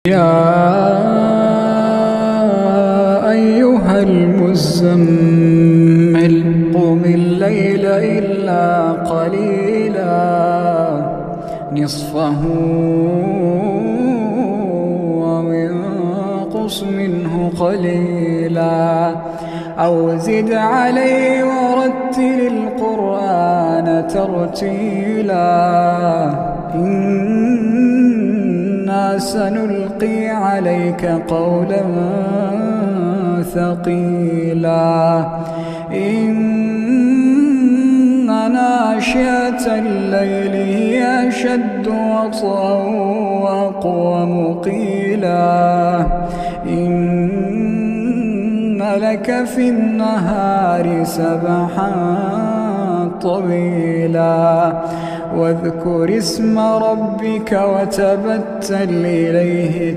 يا أيها المزمل قم الليل إلا قليلا نصفه وانقص منه قليلا أو زد عليه ورتل القرآن ترتيلا إنا سنلقي عليك قولا ثقيلا إن ناشئة الليل هي أشد وطئا وأقوم قيلا إن لك في النهار سبحا طويلا واذكر اسم ربك وتبتل إليه